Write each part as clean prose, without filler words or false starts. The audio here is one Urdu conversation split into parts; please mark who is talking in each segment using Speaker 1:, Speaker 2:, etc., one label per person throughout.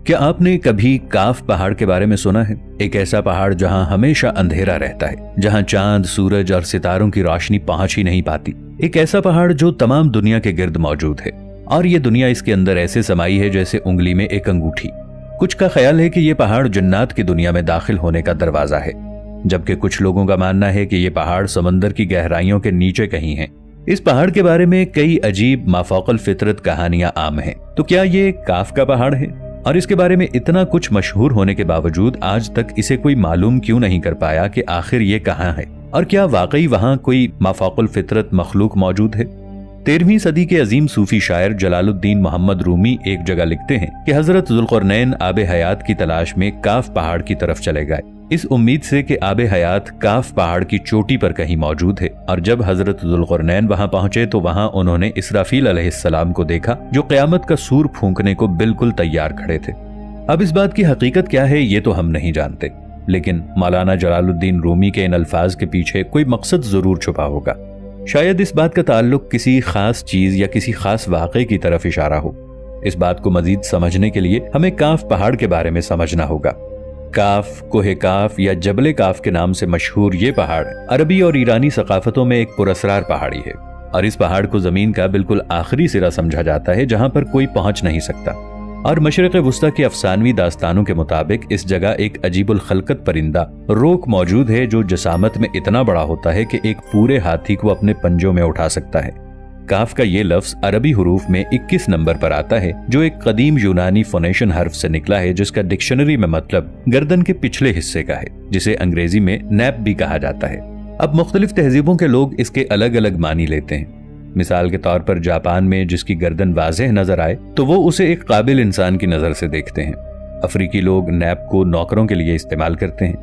Speaker 1: کیا آپ نے کبھی کاف پہاڑ کے بارے میں سنا ہے؟ ایک ایسا پہاڑ جہاں ہمیشہ اندھیرا رہتا ہے، جہاں چاند، سورج اور ستاروں کی روشنی پہنچ ہی نہیں پاتی۔ ایک ایسا پہاڑ جو تمام دنیا کے گرد موجود ہے، اور یہ دنیا اس کے اندر ایسے سمائی ہے جیسے انگلی میں ایک انگوٹھی۔ کچھ کا خیال ہے کہ یہ پہاڑ جنات کی دنیا میں داخل ہونے کا دروازہ ہے، جبکہ کچھ لوگوں کا ماننا ہے کہ یہ پہاڑ سمندر کی گہرائیوں کے نیچے کہیں ہیں۔ اس پہاڑ کے بارے میں کئی عجیب مافوق الفطرت کہانیاں عام ہیں۔ تو کیا یہ کاف کا پہاڑ ہے؟ اور اس کے بارے میں اتنا کچھ مشہور ہونے کے باوجود آج تک اسے کوئی معلوم کیوں نہیں کر پایا کہ آخر یہ کہاں ہے، اور کیا واقعی وہاں کوئی مافوق الفطرت مخلوق موجود ہے؟ 13ویں صدی کے عظیم صوفی شاعر جلال الدین محمد رومی ایک جگہ لکھتے ہیں کہ حضرت ذوالقرنین آب حیات کی تلاش میں کاف پہاڑ کی طرف چلے گئے، اس امید سے کہ آب حیات کاف پہاڑ کی چوٹی پر کہیں موجود ہے۔ اور جب حضرت ذوالقرنین وہاں پہنچے تو وہاں انہوں نے اسرافیل علیہ السلام کو دیکھا، جو قیامت کا سور پھونکنے کو بالکل تیار کھڑے تھے۔ اب اس بات کی حقیقت کیا ہے یہ تو ہم نہیں جانتے، لیکن مولانا جلال الدین رومی کے ان الفاظ کے پیچھے کوئی مقصد ضرور چھپا ہوگا۔ شاید اس بات کا تعلق کسی خاص چیز یا کسی خاص واقعے کی طرف اشارہ ہو۔ اس بات کو مزید سمجھنے کے لیے ہمیں کاف پہاڑ کے بارے میں سمجھنا ہوگا۔ کاف، کوہ کاف یا جبل کاف کے نام سے مشہور یہ پہاڑ عربی اور ایرانی ثقافتوں میں ایک پراسرار پہاڑی ہے، اور اس پہاڑ کو زمین کا بالکل آخری سرا سمجھا جاتا ہے جہاں پر کوئی پہنچ نہیں سکتا۔ اور مشرق وسطی کی افسانوی داستانوں کے مطابق اس جگہ ایک عجیب الخلقت پرندہ روک موجود ہے جو جسامت میں اتنا بڑا ہوتا ہے کہ ایک پورے ہاتھی کو اپنے پنجوں میں اٹھا سکتا ہے۔ کاف کا یہ لفظ عربی حروف میں 21 نمبر پر آتا ہے، جو ایک قدیم یونانی فونیشن حرف سے نکلا ہے جس کا ڈکشنری میں مطلب گردن کے پچھلے حصے کا ہے، جسے انگریزی میں نیپ بھی کہا جاتا ہے۔ اب مختلف تہذیبوں کے لوگ اس کے الگ الگ معنی لیتے ہیں۔ مثال کے طور پر جاپان میں جس کی گردن واضح نظر آئے تو وہ اسے ایک قابل انسان کی نظر سے دیکھتے ہیں۔ افریقی لوگ نیپ کو نوکروں کے لیے استعمال کرتے ہیں،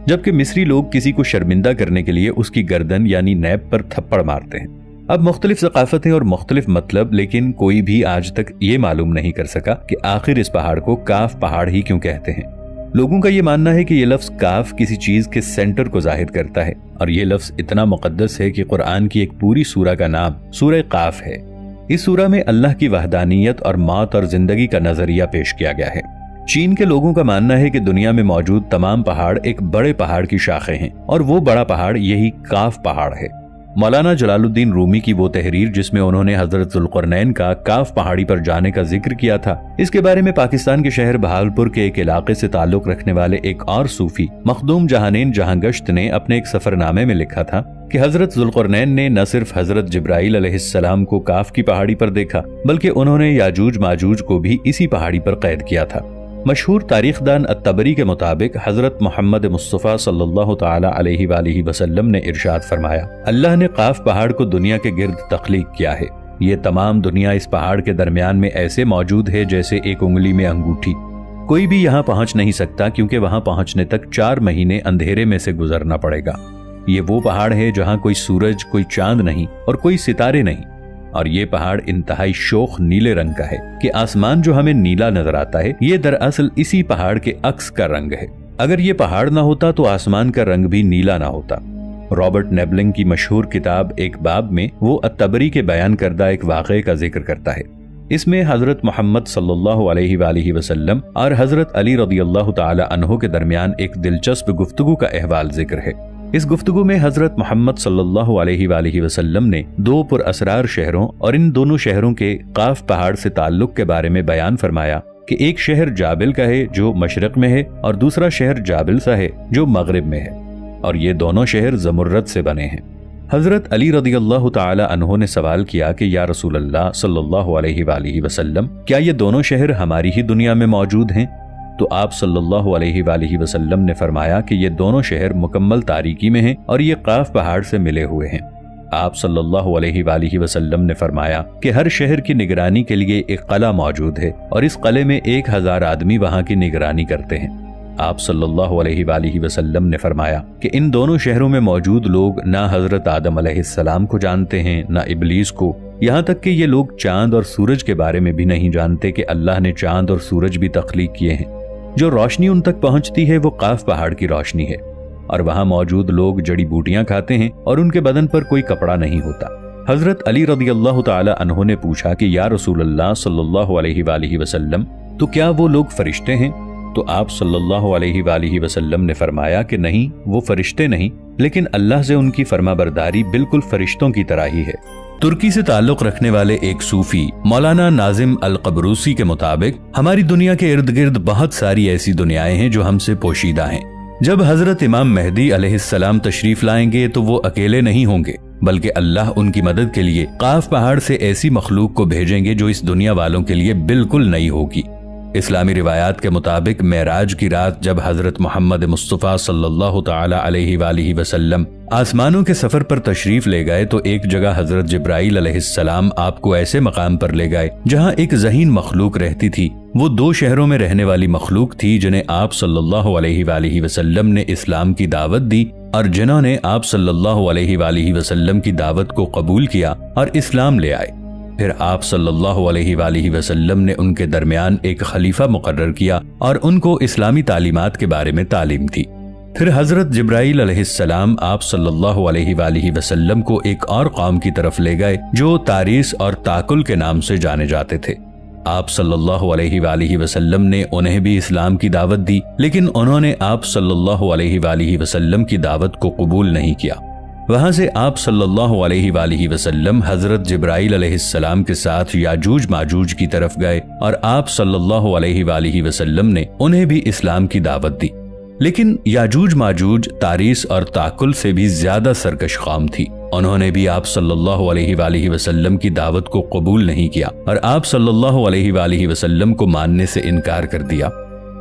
Speaker 1: جبکہ مصری لوگ کسی کو شرمندہ کرنے کے لیے اس کی گردن یعنی نیپ پر تھپڑ مارتے ہیں۔ اب مختلف ثقافتیں اور مختلف مطلب، لیکن کوئی بھی آج تک یہ معلوم نہیں کر سکا کہ آخر اس پہاڑ کو کاف پہاڑ ہی کیوں کہتے ہیں۔ لوگوں کا یہ ماننا ہے کہ یہ لفظ کاف کسی چیز کے سینٹر کو ظاہر کرتا ہے، اور یہ لفظ اتنا مقدس ہے کہ قرآن کی ایک پوری سورہ کا نام سورہ قاف ہے۔ اس سورہ میں اللہ کی وحدانیت اور موت اور زندگی کا نظریہ پیش کیا گیا ہے۔ چین کے لوگوں کا ماننا ہے کہ دنیا میں موجود تمام پہاڑ ایک بڑے پہاڑ کی شاخیں ہیں، اور وہ بڑا پہاڑ یہی کاف پہاڑ ہے۔ مولانا جلال الدین رومی کی وہ تحریر جس میں انہوں نے حضرت ذوالقرنین کا کاف پہاڑی پر جانے کا ذکر کیا تھا، اس کے بارے میں پاکستان کے شہر بہاولپور کے ایک علاقے سے تعلق رکھنے والے ایک اور صوفی مخدوم جہانین جہاں گشت نے اپنے ایک سفر نامے میں لکھا تھا کہ حضرت ذوالقرنین نے نہ صرف حضرت جبرائیل علیہ السلام کو کاف کی پہاڑی پر دیکھا، بلکہ انہوں نے یاجوج ماجوج کو بھی اسی پہاڑی پر قید کیا تھا۔ مشہور تاریخ دان الطبری کے مطابق حضرت محمد مصطفیٰ صلی اللہ تعالی علیہ وآلہ وسلم نے ارشاد فرمایا، اللہ نے قاف پہاڑ کو دنیا کے گرد تخلیق کیا ہے، یہ تمام دنیا اس پہاڑ کے درمیان میں ایسے موجود ہے جیسے ایک انگلی میں انگوٹھی۔ کوئی بھی یہاں پہنچ نہیں سکتا کیونکہ وہاں پہنچنے تک 4 مہینے اندھیرے میں سے گزرنا پڑے گا۔ یہ وہ پہاڑ ہے جہاں کوئی سورج، کوئی چاند نہیں اور کوئی ستارے نہیں، اور یہ پہاڑ انتہائی شوخ نیلے رنگ کا ہے کہ آسمان جو ہمیں نیلا نظر آتا ہے یہ دراصل اسی پہاڑ کے عکس کا رنگ ہے۔ اگر یہ پہاڑ نہ ہوتا تو آسمان کا رنگ بھی نیلا نہ ہوتا۔ رابرٹ نیبلنگ کی مشہور کتاب ایک باب میں وہ الطبری کے بیان کردہ ایک واقعے کا ذکر کرتا ہے۔ اس میں حضرت محمد صلی اللہ علیہ وآلہ وسلم اور حضرت علی رضی اللہ تعالی عنہ کے درمیان ایک دلچسپ گفتگو کا احوال ذکر ہے۔ اس گفتگو میں حضرت محمد صلی اللہ علیہ وآلہ وسلم نے 2 پر اسرار شہروں اور ان دونوں شہروں کے قاف پہاڑ سے تعلق کے بارے میں بیان فرمایا کہ ایک شہر جابل کا ہے جو مشرق میں ہے اور دوسرا شہر جابل سا ہے جو مغرب میں ہے، اور یہ دونوں شہر زمرد سے بنے ہیں۔ حضرت علی رضی اللہ تعالی عنہ نے سوال کیا کہ یا رسول اللہ صلی اللہ علیہ وآلہ وسلم، کیا یہ دونوں شہر ہماری ہی دنیا میں موجود ہیں؟ تو آپ صلی اللہ علیہ وآلہ وسلم نے فرمایا کہ یہ دونوں شہر مکمل تاریکی میں ہیں اور یہ قاف پہاڑ سے ملے ہوئے ہیں۔ آپ صلی اللہ علیہ وآلہ وسلم نے فرمایا کہ ہر شہر کی نگرانی کے لیے ایک قلعہ موجود ہے اور اس قلعے میں 1000 آدمی وہاں کی نگرانی کرتے ہیں۔ آپ صلی اللہ علیہ وآلہ وسلم نے فرمایا کہ ان دونوں شہروں میں موجود لوگ نہ حضرت آدم علیہ السلام کو جانتے ہیں نہ ابلیس کو، یہاں تک کہ یہ لوگ چاند اور سورج کے بارے میں بھی نہیں جانتے کہ اللہ نے چاند اور سورج بھی تخلیق کیے ہیں۔ جو روشنی ان تک پہنچتی ہے وہ قاف پہاڑ کی روشنی ہے، اور وہاں موجود لوگ جڑی بوٹیاں کھاتے ہیں اور ان کے بدن پر کوئی کپڑا نہیں ہوتا۔ حضرت علی رضی اللہ تعالی عنہ نے پوچھا کہ یا رسول اللہ صلی اللہ علیہ وآلہ وسلم، تو کیا وہ لوگ فرشتے ہیں؟ تو آپ صلی اللہ علیہ وآلہ وسلم نے فرمایا کہ نہیں، وہ فرشتے نہیں، لیکن اللہ سے ان کی فرما برداری بالکل فرشتوں کی طرح ہی ہے۔ ترکی سے تعلق رکھنے والے ایک صوفی مولانا ناظم القبروسی کے مطابق ہماری دنیا کے ارد گرد بہت ساری ایسی دنیایں ہیں جو ہم سے پوشیدہ ہیں۔ جب حضرت امام مہدی علیہ السلام تشریف لائیں گے تو وہ اکیلے نہیں ہوں گے، بلکہ اللہ ان کی مدد کے لیے قاف پہاڑ سے ایسی مخلوق کو بھیجیں گے جو اس دنیا والوں کے لیے بالکل نئی ہوگی۔ اسلامی روایات کے مطابق معراج کی رات جب حضرت محمد مصطفیٰ صلی اللہ تعالی علیہ وآلہ وسلم آسمانوں کے سفر پر تشریف لے گئے تو ایک جگہ حضرت جبرائیل علیہ السلام آپ کو ایسے مقام پر لے گئے جہاں ایک ذہین مخلوق رہتی تھی۔ وہ 2 شہروں میں رہنے والی مخلوق تھی جنہیں آپ صلی اللہ علیہ وآلہ وسلم نے اسلام کی دعوت دی اور جنہوں نے آپ صلی اللہ علیہ وآلہ وسلم کی دعوت کو قبول کیا اور اسلام لے آئے۔ پھر آپ صلی اللہ علیہ وآلہ وسلم نے ان کے درمیان ایک خلیفہ مقرر کیا اور ان کو اسلامی تعلیمات کے بارے میں تعلیم دی۔ پھر حضرت جبرائیل علیہ السلام آپ صلی اللہ علیہ وآلہ وسلم کو ایک اور قوم کی طرف لے گئے جو تاریس اور تاکل کے نام سے جانے جاتے تھے۔ آپ صلی اللہ علیہ وآلہ وسلم نے انہیں بھی اسلام کی دعوت دی، لیکن انہوں نے آپ صلی اللہ علیہ وآلہ وسلم کی دعوت کو قبول نہیں کیا۔ وہاں سے آپ صلی اللہ علیہ وآلہ وسلم حضرت جبرائیل علیہ السلام کے ساتھ یاجوج ماجوج کی طرف گئے اور آپ صلی اللہ علیہ وآلہ وسلم نے انہیں بھی اسلام کی دعوت دی۔ لیکن یاجوج ماجوج تاریس اور تاکل سے بھی زیادہ سرکش قوم تھی۔ انہوں نے بھی آپ صلی اللہ علیہ وآلہ وسلم کی دعوت کو قبول نہیں کیا اور آپ صلی اللہ علیہ وآلہ وسلم کو ماننے سے انکار کر دیا۔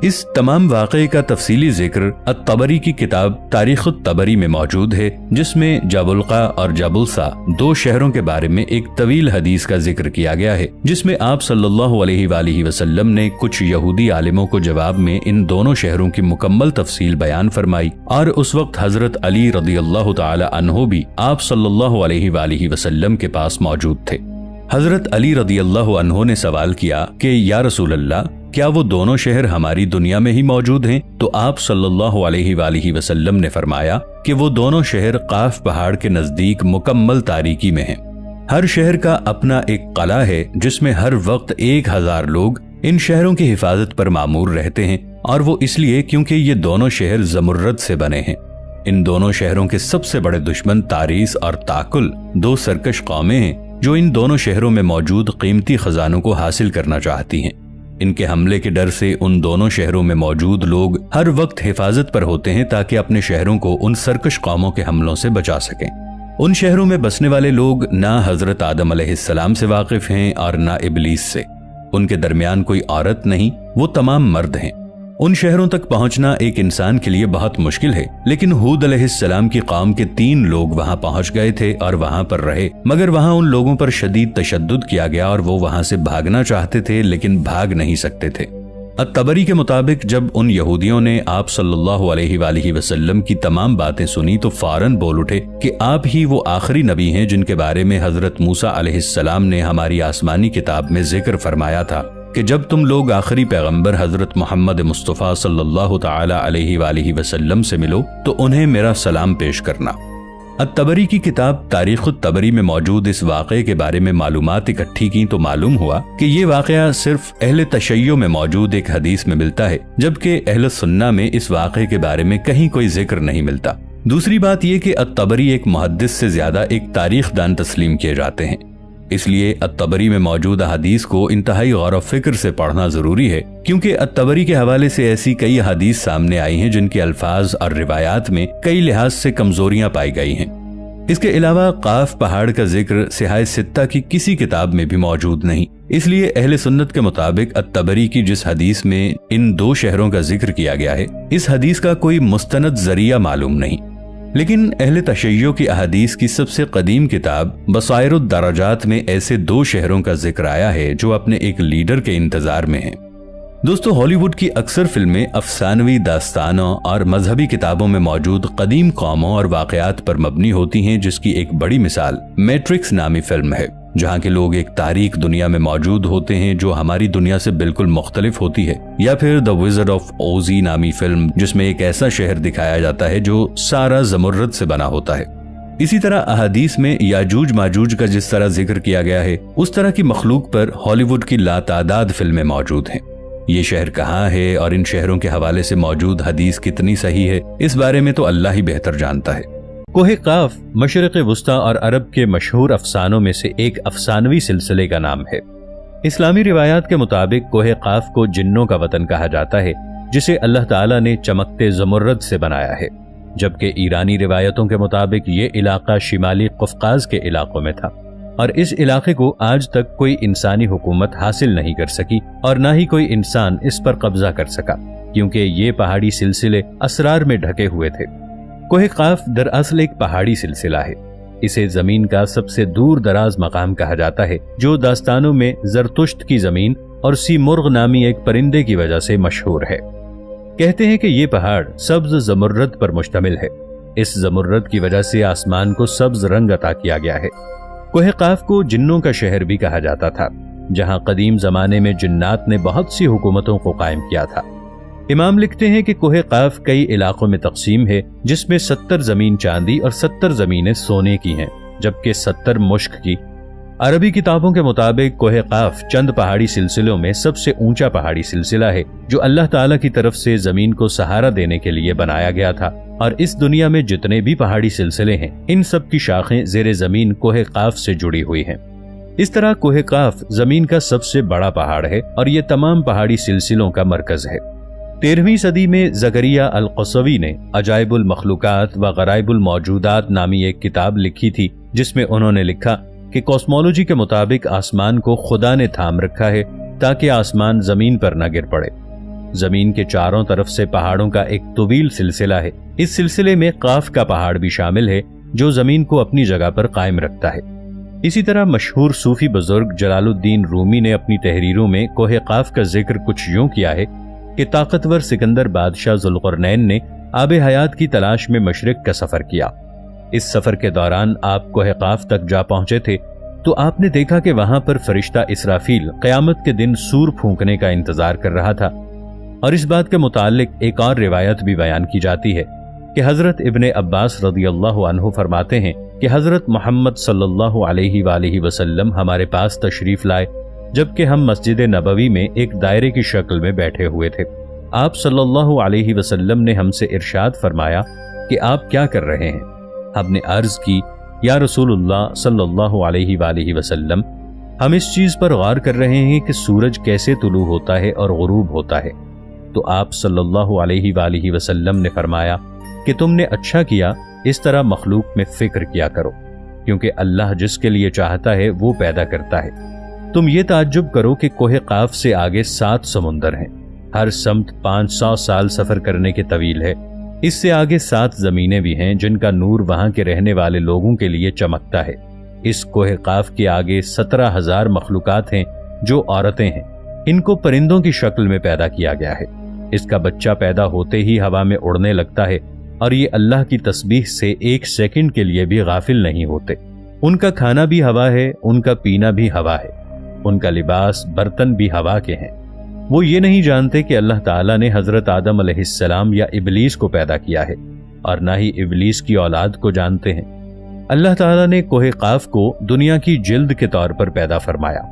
Speaker 1: اس تمام واقعے کا تفصیلی ذکر الطبری کی کتاب تاریخ الطبری میں موجود ہے، جس میں جابلقا اور جابلسا 2 شہروں کے بارے میں ایک طویل حدیث کا ذکر کیا گیا ہے، جس میں آپ صلی اللہ علیہ وآلہ وسلم نے کچھ یہودی عالموں کو جواب میں ان دونوں شہروں کی مکمل تفصیل بیان فرمائی، اور اس وقت حضرت علی رضی اللہ تعالی عنہ بھی آپ صلی اللہ علیہ وآلہ وسلم کے پاس موجود تھے۔ حضرت علی رضی اللہ عنہ نے سوال کیا کہ یا رسول اللہ، کیا وہ دونوں شہر ہماری دنیا میں ہی موجود ہیں؟ تو آپ صلی اللہ علیہ وآلہ وسلم نے فرمایا کہ وہ دونوں شہر قاف پہاڑ کے نزدیک مکمل تاریکی میں ہیں۔ ہر شہر کا اپنا ایک قلعہ ہے جس میں ہر وقت 1000 لوگ ان شہروں کی حفاظت پر مامور رہتے ہیں، اور وہ اس لیے کیونکہ یہ دونوں شہر زمرد سے بنے ہیں۔ ان دونوں شہروں کے سب سے بڑے دشمن تاریس اور تاکل 2 سرکش قومیں ہیں جو ان دونوں شہروں میں موجود قیمتی خزانوں کو حاصل کرنا چاہتی ہیں۔ ان کے حملے کے ڈر سے ان دونوں شہروں میں موجود لوگ ہر وقت حفاظت پر ہوتے ہیں تاکہ اپنے شہروں کو ان سرکش قوموں کے حملوں سے بچا سکیں۔ ان شہروں میں بسنے والے لوگ نہ حضرت آدم علیہ السلام سے واقف ہیں اور نہ ابلیس سے۔ ان کے درمیان کوئی عورت نہیں، وہ تمام مرد ہیں۔ ان شہروں تک پہنچنا ایک انسان کے لیے بہت مشکل ہے، لیکن ہود علیہ السلام کی قوم کے 3 لوگ وہاں پہنچ گئے تھے اور وہاں پر رہے، مگر وہاں ان لوگوں پر شدید تشدد کیا گیا اور وہ وہاں سے بھاگنا چاہتے تھے لیکن بھاگ نہیں سکتے تھے۔ الطبری کے مطابق جب ان یہودیوں نے آپ صلی اللہ علیہ وآلہ وسلم کی تمام باتیں سنی تو فوراً بول اٹھے کہ آپ ہی وہ آخری نبی ہیں جن کے بارے میں حضرت موسیٰ علیہ السلام نے ہماری آسمانی کتاب میں ذکر فرمایا تھا کہ جب تم لوگ آخری پیغمبر حضرت محمد مصطفیٰ صلی اللہ تعالی علیہ وآلہ وسلم سے ملو تو انہیں میرا سلام پیش کرنا۔ الطبری کی کتاب تاریخ الطبری میں موجود اس واقعے کے بارے میں معلومات اکٹھی کی تو معلوم ہوا کہ یہ واقعہ صرف اہل تشیع میں موجود ایک حدیث میں ملتا ہے، جبکہ اہل سنہ میں اس واقعے کے بارے میں کہیں کوئی ذکر نہیں ملتا۔ دوسری بات یہ کہ الطبری ایک محدث سے زیادہ ایک تاریخ دان تسلیم کیے جاتے ہیں، اس لیے الطبری میں موجود حدیث کو انتہائی غور و فکر سے پڑھنا ضروری ہے، کیونکہ الطبری کے حوالے سے ایسی کئی حدیث سامنے آئی ہیں جن کے الفاظ اور روایات میں کئی لحاظ سے کمزوریاں پائی گئی ہیں۔ اس کے علاوہ قاف پہاڑ کا ذکر سیاہ ستہ کی کسی کتاب میں بھی موجود نہیں، اس لیے اہل سنت کے مطابق الطبری کی جس حدیث میں ان 2 شہروں کا ذکر کیا گیا ہے، اس حدیث کا کوئی مستند ذریعہ معلوم نہیں۔ لیکن اہل تشیع کی احادیث کی سب سے قدیم کتاب بصائر الدرجات میں ایسے 2 شہروں کا ذکر آیا ہے جو اپنے ایک لیڈر کے انتظار میں ہیں۔ دوستو، ہالی ووڈ کی اکثر فلمیں افسانوی داستانوں اور مذہبی کتابوں میں موجود قدیم قوموں اور واقعات پر مبنی ہوتی ہیں، جس کی ایک بڑی مثال میٹرکس نامی فلم ہے، جہاں کے لوگ ایک تاریک دنیا میں موجود ہوتے ہیں جو ہماری دنیا سے بالکل مختلف ہوتی ہے، یا پھر دا وزرڈ آف اوزی نامی فلم جس میں ایک ایسا شہر دکھایا جاتا ہے جو سارا زمرد سے بنا ہوتا ہے۔ اسی طرح احادیث میں یاجوج ماجوج کا جس طرح ذکر کیا گیا ہے، اس طرح کی مخلوق پر ہالی ووڈ کی لاتعداد فلمیں موجود ہیں۔ یہ شہر کہاں ہے اور ان شہروں کے حوالے سے موجود حدیث کتنی صحیح ہے، اس بارے میں تو اللہ ہی بہتر جانتا ہے۔ کوہ قاف مشرق وسطی اور عرب کے مشہور افسانوں میں سے ایک افسانوی سلسلے کا نام ہے۔ اسلامی روایات کے مطابق کوہ قاف کو جنوں کا وطن کہا جاتا ہے، جسے اللہ تعالیٰ نے چمکتے زمرد سے بنایا ہے، جبکہ ایرانی روایتوں کے مطابق یہ علاقہ شمالی قفقاز کے علاقوں میں تھا، اور اس علاقے کو آج تک کوئی انسانی حکومت حاصل نہیں کر سکی اور نہ ہی کوئی انسان اس پر قبضہ کر سکا، کیونکہ یہ پہاڑی سلسلے اسرار میں ڈھکے ہوئے تھے۔ کوہ قاف دراصل ایک پہاڑی سلسلہ ہے۔ اسے زمین کا سب سے دور دراز مقام کہا جاتا ہے، جو داستانوں میں زرتشت کی زمین اور سی مرغ نامی ایک پرندے کی وجہ سے مشہور ہے۔ کہتے ہیں کہ یہ پہاڑ سبز زمرد پر مشتمل ہے۔ اس زمرد کی وجہ سے آسمان کو سبز رنگ عطا کیا گیا ہے۔ کوہ قاف کو جنوں کا شہر بھی کہا جاتا تھا، جہاں قدیم زمانے میں جنات نے بہت سی حکومتوں کو قائم کیا تھا۔ امام لکھتے ہیں کہ کوہ قاف کئی علاقوں میں تقسیم ہے، جس میں 70 زمین چاندی اور 70 زمینیں سونے کی ہیں، جبکہ 70 مشک کی۔ عربی کتابوں کے مطابق کوہ قاف چند پہاڑی سلسلوں میں سب سے اونچا پہاڑی سلسلہ ہے، جو اللہ تعالیٰ کی طرف سے زمین کو سہارا دینے کے لیے بنایا گیا تھا، اور اس دنیا میں جتنے بھی پہاڑی سلسلے ہیں ان سب کی شاخیں زیر زمین کوہ قاف سے جڑی ہوئی ہیں۔ اس طرح کوہ قاف زمین کا سب سے بڑا پہاڑ ہے اور یہ تمام پہاڑی سلسلوں کا مرکز ہے۔ 13ویں صدی میں زکریا القصوی نے عجائب المخلوقات و غرائب الموجودات نامی ایک کتاب لکھی تھی، جس میں انہوں نے لکھا کہ کاسمولوجی کے مطابق آسمان کو خدا نے تھام رکھا ہے تاکہ آسمان زمین پر نہ گر پڑے۔ زمین کے چاروں طرف سے پہاڑوں کا ایک طویل سلسلہ ہے۔ اس سلسلے میں قاف کا پہاڑ بھی شامل ہے، جو زمین کو اپنی جگہ پر قائم رکھتا ہے۔ اسی طرح مشہور صوفی بزرگ جلال الدین رومی نے اپنی تحریروں میں کوہ قاف کا ذکر کچھ یوں کیا ہے کہ طاقتور سکندر بادشاہ ذوالقرنین نے آب حیات کی تلاش میں مشرق کا سفر کیا۔ اس سفر کے دوران آپ کوہ قاف تک جا پہنچے تھے تو آپ نے دیکھا کہ وہاں پر فرشتہ اسرافیل قیامت کے دن سور پھونکنے کا انتظار کر رہا تھا، اور اس بات کے متعلق ایک اور روایت بھی بیان کی جاتی ہے کہ حضرت ابن عباس رضی اللہ عنہ فرماتے ہیں کہ حضرت محمد صلی اللہ علیہ وآلہ وسلم ہمارے پاس تشریف لائے جبکہ ہم مسجد نبوی میں ایک دائرے کی شکل میں بیٹھے ہوئے تھے۔ آپ صلی اللہ علیہ وسلم نے ہم سے ارشاد فرمایا کہ آپ کیا کر رہے ہیں؟ ہم نے عرض کی یا رسول اللہ صلی اللہ علیہ وآلہ وسلم، ہم اس چیز پر غور کر رہے ہیں کہ سورج کیسے طلوع ہوتا ہے اور غروب ہوتا ہے۔ تو آپ صلی اللہ علیہ وآلہ وسلم نے فرمایا کہ تم نے اچھا کیا، اس طرح مخلوق میں فکر کیا کرو، کیونکہ اللہ جس کے لیے چاہتا ہے وہ پیدا کرتا ہے۔ تم یہ تعجب کرو کہ کوہ قاف سے آگے 7 سمندر ہیں، ہر سمت 500 سال سفر کرنے کے طویل ہے۔ اس سے آگے 7 زمینیں بھی ہیں جن کا نور وہاں کے رہنے والے لوگوں کے لیے چمکتا ہے۔ اس کوہ قاف کے آگے 17,000 مخلوقات ہیں جو عورتیں ہیں، ان کو پرندوں کی شکل میں پیدا کیا گیا ہے۔ اس کا بچہ پیدا ہوتے ہی ہوا میں اڑنے لگتا ہے، اور یہ اللہ کی تسبیح سے 1 سیکنڈ کے لیے بھی غافل نہیں ہوتے۔ ان کا کھانا بھی ہوا ہے، ان کا پینا بھی ہوا ہے، ان کا لباس برتن بھی ہوا کے ہیں۔ وہ یہ نہیں جانتے کہ اللہ تعالیٰ نے حضرت آدم علیہ السلام یا ابلیس کو پیدا کیا ہے، اور نہ ہی ابلیس کی اولاد کو جانتے ہیں۔ اللہ تعالیٰ نے کوہ قاف کو دنیا کی جلد کے طور پر پیدا فرمایا۔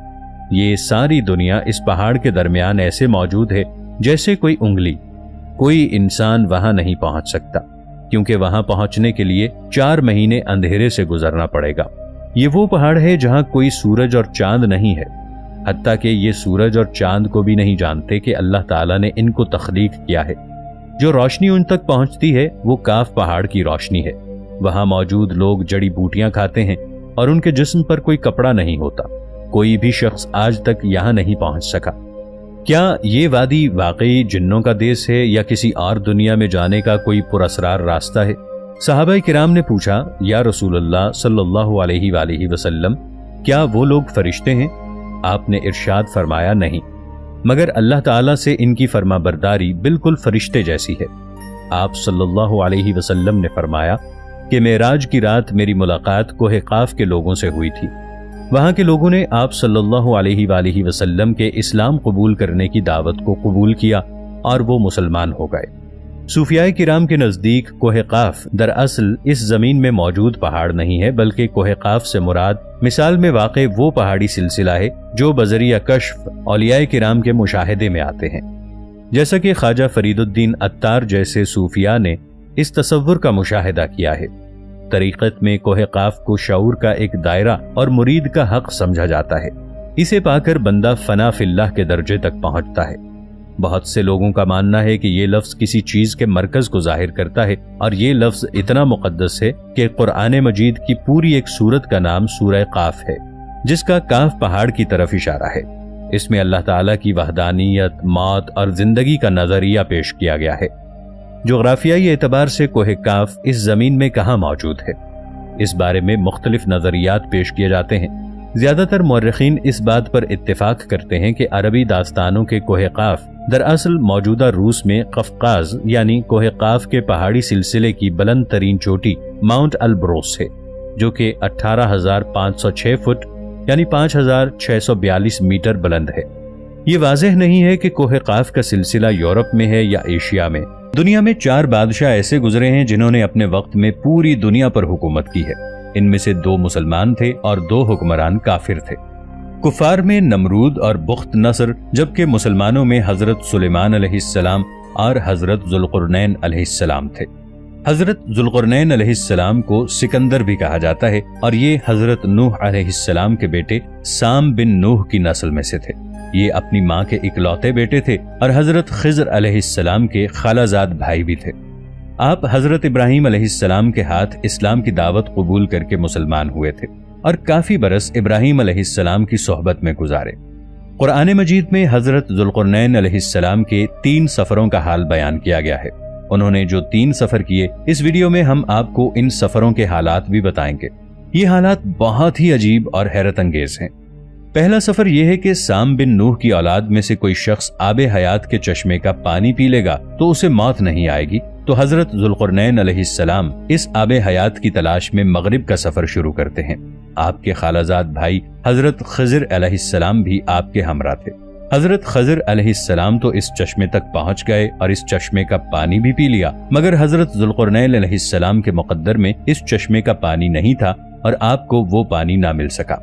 Speaker 1: یہ ساری دنیا اس پہاڑ کے درمیان ایسے موجود ہے جیسے کوئی انگلی۔ کوئی انسان وہاں نہیں پہنچ سکتا، کیونکہ وہاں پہنچنے کے لیے 4 مہینے اندھیرے سے گزرنا پڑے گا۔ یہ وہ پہاڑ ہے جہاں کوئی سورج اور چاند نہیں ہے، حتیٰ کہ یہ سورج اور چاند کو بھی نہیں جانتے کہ اللہ تعالیٰ نے ان کو تخلیق کیا ہے۔ جو روشنی ان تک پہنچتی ہے وہ کاف پہاڑ کی روشنی ہے۔ وہاں موجود لوگ جڑی بوٹیاں کھاتے ہیں اور ان کے جسم پر کوئی کپڑا نہیں ہوتا۔ کوئی بھی شخص آج تک یہاں نہیں پہنچ سکا۔ کیا یہ وادی واقعی جنوں کا دیس ہے یا کسی اور دنیا میں جانے کا کوئی پراسرار راستہ ہے؟ صحابہ کرام نے پوچھا، یا رسول اللہ صلی اللہ علیہ وآلہ وسلم، کیا وہ لوگ فرشتے ہیں؟ آپ نے ارشاد فرمایا، نہیں، مگر اللہ تعالیٰ سے ان کی فرما برداری بالکل فرشتے جیسی ہے۔ آپ صلی اللہ علیہ وسلم نے فرمایا کہ معراج کی رات میری ملاقات کوہ قاف کے لوگوں سے ہوئی تھی۔ وہاں کے لوگوں نے آپ صلی اللہ علیہ وآلہ وسلم کے اسلام قبول کرنے کی دعوت کو قبول کیا اور وہ مسلمان ہو گئے۔ صوفیاء کرام کے نزدیک کوہ قاف دراصل اس زمین میں موجود پہاڑ نہیں ہے، بلکہ کوہ قاف سے مراد مثال میں واقع وہ پہاڑی سلسلہ ہے جو بذریعہ کشف اولیاء کرام کے مشاہدے میں آتے ہیں۔ جیسا کہ خواجہ فرید الدین عطار جیسے صوفیاء نے اس تصور کا مشاہدہ کیا ہے۔ طریقت میں کوہ قاف کو شعور کا ایک دائرہ اور مرید کا حق سمجھا جاتا ہے۔ اسے پا کر بندہ فنا فی اللہ کے درجے تک پہنچتا ہے۔ بہت سے لوگوں کا ماننا ہے کہ یہ لفظ کسی چیز کے مرکز کو ظاہر کرتا ہے، اور یہ لفظ اتنا مقدس ہے کہ قرآن مجید کی پوری ایک سورت کا نام سورہ قاف ہے، جس کا کاف پہاڑ کی طرف اشارہ ہے۔ اس میں اللہ تعالیٰ کی وحدانیت، موت اور زندگی کا نظریہ پیش کیا گیا ہے۔ جغرافیائی اعتبار سے کوہ کاف اس زمین میں کہاں موجود ہے، اس بارے میں مختلف نظریات پیش کیے جاتے ہیں۔ زیادہ تر مورخین اس بات پر اتفاق کرتے ہیں کہ عربی داستانوں کے کوہ قاف دراصل موجودہ روس میں قفقاز یعنی کوہ قاف کے پہاڑی سلسلے کی بلند ترین چوٹی ماؤنٹ البروس ہے، جو کہ 18,506 فٹ یعنی 5,642 میٹر بلند ہے۔ یہ واضح نہیں ہے کہ کوہ قاف کا سلسلہ یورپ میں ہے یا ایشیا میں۔ دنیا میں 4 بادشاہ ایسے گزرے ہیں جنہوں نے اپنے وقت میں پوری دنیا پر حکومت کی ہے۔ ان میں سے 2 مسلمان تھے اور 2 حکمران کافر تھے۔ کفار میں نمرود اور بخت نصر، جبکہ مسلمانوں میں حضرت سلیمان علیہ السلام اور حضرت ذوالقرنین علیہ السلام تھے۔ حضرت ذوالقرنین علیہ السلام کو سکندر بھی کہا جاتا ہے، اور یہ حضرت نوح علیہ السلام کے بیٹے سام بن نوح کی نسل میں سے تھے۔ یہ اپنی ماں کے اکلوتے بیٹے تھے اور حضرت خضر علیہ السلام کے خالہ زاد بھائی بھی تھے۔ آپ حضرت ابراہیم علیہ السلام کے ہاتھ اسلام کی دعوت قبول کر کے مسلمان ہوئے تھے اور کافی برس ابراہیم علیہ السلام کی صحبت میں گزارے۔ قرآن مجید میں حضرت ذوالقرنین علیہ السلام کے 3 سفروں کا حال بیان کیا گیا ہے۔ انہوں نے جو 3 سفر کیے، اس ویڈیو میں ہم آپ کو ان سفروں کے حالات بھی بتائیں گے۔ یہ حالات بہت ہی عجیب اور حیرت انگیز ہیں۔ پہلا سفر یہ ہے کہ سام بن نوح کی اولاد میں سے کوئی شخص آب حیات کے چشمے کا پانی پی لے گا تو اسے موت نہیں آئے گی، تو حضرت ذوالقرنین علیہ السلام اس آب حیات کی تلاش میں مغرب کا سفر شروع کرتے ہیں۔ آپ کے خالہ زاد بھائی حضرت خضر علیہ السلام بھی آپ کے ہمراہ تھے۔ حضرت خضر علیہ السلام تو اس چشمے تک پہنچ گئے اور اس چشمے کا پانی بھی پی لیا، مگر حضرت ذوالقرنین علیہ السلام کے مقدر میں اس چشمے کا پانی نہیں تھا اور آپ کو وہ پانی نہ مل سکا۔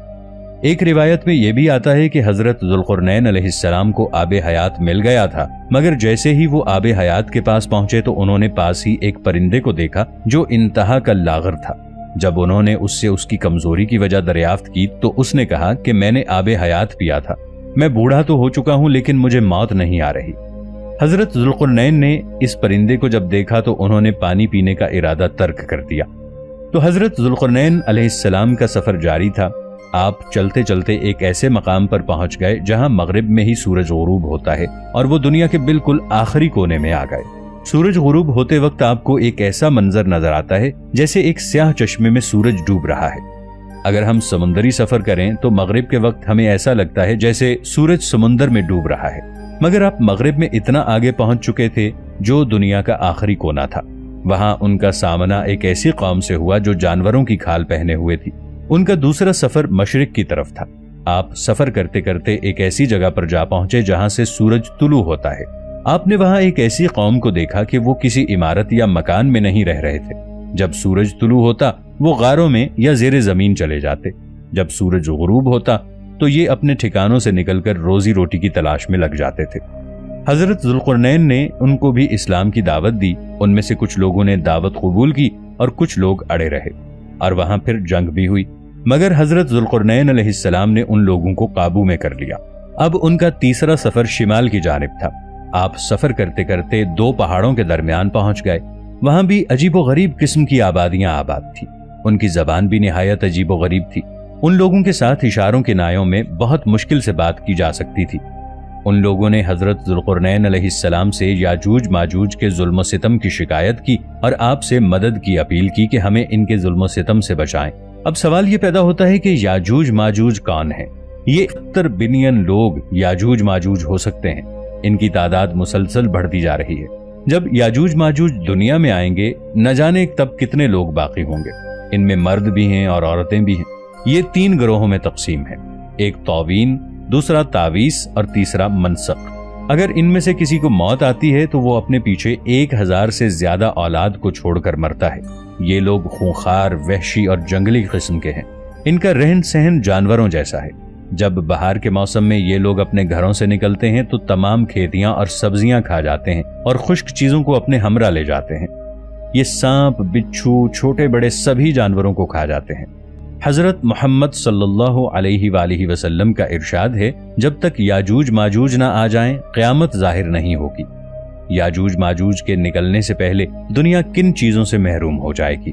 Speaker 1: ایک روایت میں یہ بھی آتا ہے کہ حضرت ذوالقرنین علیہ السلام کو آب حیات مل گیا تھا، مگر جیسے ہی وہ آب حیات کے پاس پہنچے تو انہوں نے پاس ہی ایک پرندے کو دیکھا جو انتہا کا لاغر تھا۔ جب انہوں نے اس سے اس کی کمزوری کی وجہ دریافت کی تو اس نے کہا کہ میں نے آب حیات پیا تھا، میں بوڑھا تو ہو چکا ہوں لیکن مجھے موت نہیں آ رہی۔ حضرت ذوالقرنین نے اس پرندے کو جب دیکھا تو انہوں نے پانی پینے کا ارادہ ترک کر دیا۔ تو حضرت ذوالقرنین علیہ السلام کا سفر جاری تھا۔ آپ چلتے چلتے ایک ایسے مقام پر پہنچ گئے جہاں مغرب میں ہی سورج غروب ہوتا ہے، اور وہ دنیا کے بالکل آخری کونے میں آ گئے۔ سورج غروب ہوتے وقت آپ کو ایک ایسا منظر نظر آتا ہے جیسے ایک سیاہ چشمے میں سورج ڈوب رہا ہے۔ اگر ہم سمندری سفر کریں تو مغرب کے وقت ہمیں ایسا لگتا ہے جیسے سورج سمندر میں ڈوب رہا ہے، مگر آپ مغرب میں اتنا آگے پہنچ چکے تھے جو دنیا کا آخری کونا تھا۔ وہاں ان کا سامنا ایک ایسی قوم سے ہوا جو جانوروں کی کھال پہنے ہوئے تھی۔ ان کا دوسرا سفر مشرق کی طرف تھا۔ آپ سفر کرتے کرتے ایک ایسی جگہ پر جا پہنچے جہاں سے سورج طلوع ہوتا ہے۔ آپ نے وہاں ایک ایسی قوم کو دیکھا کہ وہ کسی عمارت یا مکان میں نہیں رہ رہے تھے۔ جب سورج طلوع ہوتا وہ غاروں میں یا زیر زمین چلے جاتے، جب سورج غروب ہوتا تو یہ اپنے ٹھکانوں سے نکل کر روزی روٹی کی تلاش میں لگ جاتے تھے۔ حضرت ذوالقرنین نے ان کو بھی اسلام کی دعوت دی۔ ان میں سے کچھ لوگوں نے دعوت قبول کی اور کچھ لوگ اڑے رہے، اور وہاں پھر جنگ بھی ہوئی، مگر حضرت ذوالقرنین علیہ السلام نے ان لوگوں کو قابو میں کر لیا۔ اب ان کا تیسرا سفر شمال کی جانب تھا۔ آپ سفر کرتے کرتے 2 پہاڑوں کے درمیان پہنچ گئے۔ وہاں بھی عجیب و غریب قسم کی آبادیاں آباد تھی۔ ان کی زبان بھی نہایت عجیب و غریب تھی۔ ان لوگوں کے ساتھ اشاروں کے نایوں میں بہت مشکل سے بات کی جا سکتی تھی۔ ان لوگوں نے حضرت ذوالقرنین علیہ السلام سے یاجوج ماجوج کے ظلم و ستم کی شکایت کی اور آپ سے مدد کی اپیل کی کہ ہمیں ان کے ظلم و ستم سے بچائیں۔ اب سوال یہ پیدا ہوتا ہے کہ یاجوج ماجوج کون ہیں؟ یہ 70 بلین لوگ یاجوج ماجوج ہو سکتے ہیں۔ ان کی تعداد مسلسل بڑھتی جا رہی ہے۔ جب یاجوج ماجوج دنیا میں آئیں گے نہ جانے تب کتنے لوگ باقی ہوں گے۔ ان میں مرد بھی ہیں اور عورتیں بھی ہیں۔ یہ 3 گروہوں میں تقسیم ہے، ایک توین، دوسرا تعویس اور تیسرا منسق۔ اگر ان میں سے کسی کو موت آتی ہے تو وہ اپنے پیچھے 1000 سے زیادہ اولاد کو چھوڑ کر مرتا ہے۔ یہ لوگ خونخوار، وحشی اور جنگلی قسم کے ہیں۔ ان کا رہن سہن جانوروں جیسا ہے۔ جب بہار کے موسم میں یہ لوگ اپنے گھروں سے نکلتے ہیں تو تمام کھیتیاں اور سبزیاں کھا جاتے ہیں اور خشک چیزوں کو اپنے ہمراہ لے جاتے ہیں۔ یہ سانپ، بچھو، چھوٹے بڑے سبھی جانوروں کو کھا جاتے ہیں۔ حضرت محمد صلی اللہ علیہ وآلہ وسلم کا ارشاد ہے، جب تک یاجوج ماجوج نہ آ جائیں قیامت ظاہر نہیں ہوگی۔ یاجوج ماجوج کے نکلنے سے پہلے دنیا کن چیزوں سے محروم ہو جائے گی؟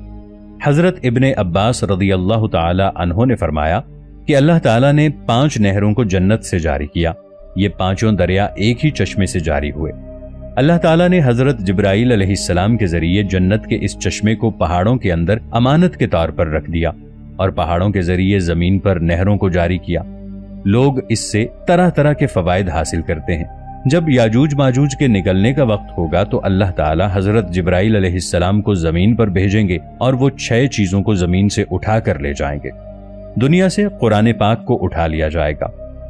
Speaker 1: حضرت ابن عباس رضی اللہ تعالی عنہ نے فرمایا کہ اللہ تعالیٰ نے 5 نہروں کو جنت سے جاری کیا۔ یہ 5 دریا ایک ہی چشمے سے جاری ہوئے۔ اللہ تعالیٰ نے حضرت جبرائیل علیہ السلام کے ذریعے جنت کے اس چشمے کو پہاڑوں کے اندر امانت کے طور پر رکھ دیا اور پہاڑوں کے ذریعے زمین پر نہروں کو جاری کیا۔ لوگ اس سے طرح طرح کے فوائد حاصل کرتے ہیں۔ جب یاجوج ماجوج کے نکلنے کا وقت ہوگا تو اللہ تعالیٰ حضرت جبرائیل علیہ السلام کو زمین پر بھیجیں گے اور وہ 6 چیزوں کو زمین سے اٹھا کر لے جائیں گے۔ دنیا سے قرآن پاک کو اٹھا لیا جائے گا،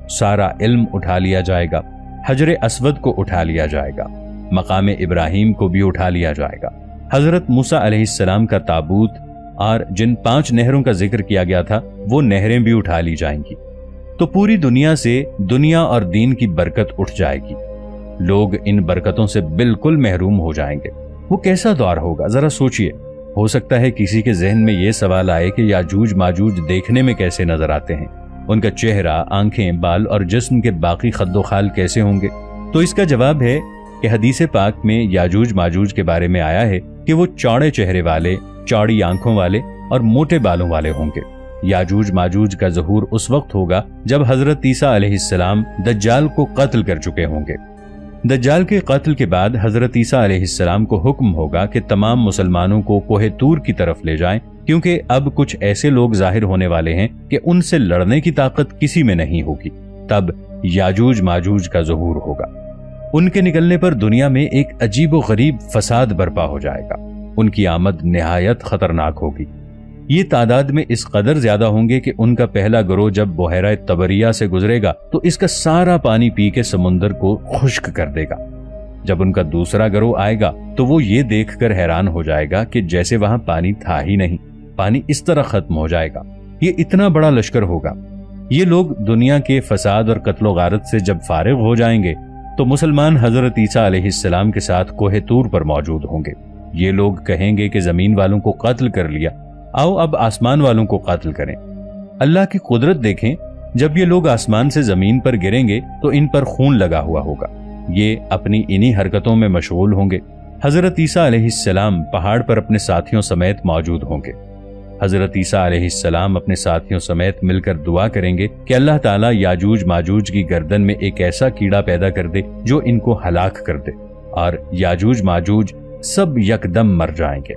Speaker 1: سارا علم اٹھا لیا جائے گا، حجر اسود کو اٹھا لیا جائے گا، مقام ابراہیم کو بھی اٹھا لیا جائے گا، حضرت موسیٰ علیہ السلام کا تابوت اور جن 5 نہروں کا ذکر کیا گیا تھا وہ نہریں بھی اٹھا لی جائیں گی۔ تو پوری دنیا سے دنیا اور دین کی برکت اٹھ جائے گی۔ لوگ ان برکتوں سے بالکل محروم ہو جائیں گے۔ وہ کیسا دور ہوگا ذرا سوچئے۔ ہو سکتا ہے کسی کے ذہن میں یہ سوال آئے کہ یاجوج ماجوج دیکھنے میں کیسے نظر آتے ہیں، ان کا چہرہ، آنکھیں، بال اور جسم کے باقی خد و خال کیسے ہوں گے؟ تو اس کا جواب ہے کہ حدیث پاک میں یاجوج ماجوج کے بارے میں آیا ہے کہ وہ چوڑے چہرے والے، چوڑی آنکھوں والے اور موٹے بالوں والے ہوں گے۔ یاجوج ماجوج کا ظہور اس وقت ہوگا جب حضرت عیسیٰ علیہ السلام دجال کو قتل کر چکے ہوں گے۔ دجال کے قتل کے بعد حضرت عیسیٰ علیہ السلام کو حکم ہوگا کہ تمام مسلمانوں کو کوہ طور کی طرف لے جائیں، کیونکہ اب کچھ ایسے لوگ ظاہر ہونے والے ہیں کہ ان سے لڑنے کی طاقت کسی میں نہیں ہوگی۔ تب یاجوج ماجوج کا ظہور ہوگا۔ ان کے نکلنے پر دنیا میں ایک عجیب و غریب فساد برپا ہو جائے گا۔ ان کی آمد نہایت خطرناک ہوگی۔ یہ تعداد میں اس قدر زیادہ ہوں گے کہ ان کا پہلا گروہ جب بحیرہ طبریہ سے گزرے گا تو اس کا سارا پانی پی کے سمندر کو خشک کر دے گا۔ جب ان کا دوسرا گروہ آئے گا تو وہ یہ دیکھ کر حیران ہو جائے گا کہ جیسے وہاں پانی تھا ہی نہیں، پانی اس طرح ختم ہو جائے گا۔ یہ اتنا بڑا لشکر ہوگا۔ یہ لوگ دنیا کے فساد اور قتل و غارت سے جب فارغ ہو جائیں گے تو مسلمان حضرت عیسیٰ علیہ السلام کے ساتھ کوہ طور پر موجود ہوں گے۔ یہ لوگ کہیں گے کہ زمین والوں کو قتل کر لیا، آؤ اب آسمان والوں کو قتل کریں۔ اللہ کی قدرت دیکھیں، جب یہ لوگ آسمان سے زمین پر گریں گے تو ان پر خون لگا ہوا ہوگا۔ یہ اپنی انہی حرکتوں میں مشغول ہوں گے۔ حضرت عیسیٰ علیہ السلام پہاڑ پر اپنے ساتھیوں سمیت موجود ہوں گے۔ حضرت عیسیٰ علیہ السلام اپنے ساتھیوں سمیت مل کر دعا کریں گے کہ اللہ تعالیٰ یاجوج ماجوج کی گردن میں ایک ایسا کیڑا پیدا کر دے جو ان کو ہلاک کر دے، اور یاجوج ماجوج سب یکدم مر جائیں گے۔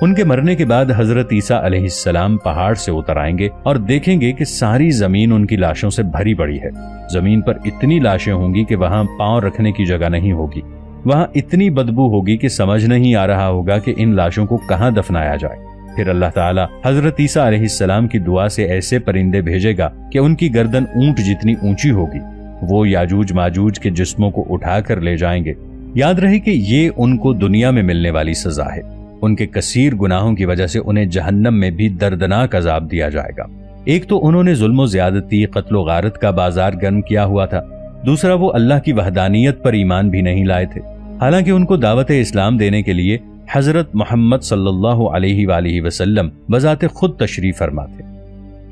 Speaker 1: ان کے مرنے کے بعد حضرت عیسیٰ علیہ السلام پہاڑ سے اتر آئیں گے اور دیکھیں گے کہ ساری زمین ان کی لاشوں سے بھری پڑی ہے۔ زمین پر اتنی لاشیں ہوں گی کہ وہاں پاؤں رکھنے کی جگہ نہیں ہوگی۔ وہاں اتنی بدبو ہوگی کہ سمجھ نہیں آ رہا ہوگا کہ ان لاشوں کو کہاں دفنایا جائے۔ پھر اللہ تعالیٰ حضرت عیسیٰ علیہ السلام کی دعا سے ایسے پرندے بھیجے گا کہ ان کی گردن اونٹ جتنی اونچی ہوگی۔ وہ یاجوج ماجوج کے جسموں کو اٹھا کر لے جائیں گے۔ یاد رہے کہ یہ ان کو دنیا میں ملنے والی سزا ہے۔ ان کے کثیر گناہوں کی وجہ سے انہیں جہنم میں بھی دردناک عذاب دیا جائے گا۔ ایک تو انہوں نے ظلم و زیادتی، قتل و غارت کا بازار گرم کیا ہوا تھا، دوسرا وہ اللہ کی وحدانیت پر ایمان بھی نہیں لائے تھے، حالانکہ ان کو دعوت اسلام دینے کے لیے حضرت محمد صلی اللہ علیہ وآلہ وسلم بذات خود تشریف فرما تھے۔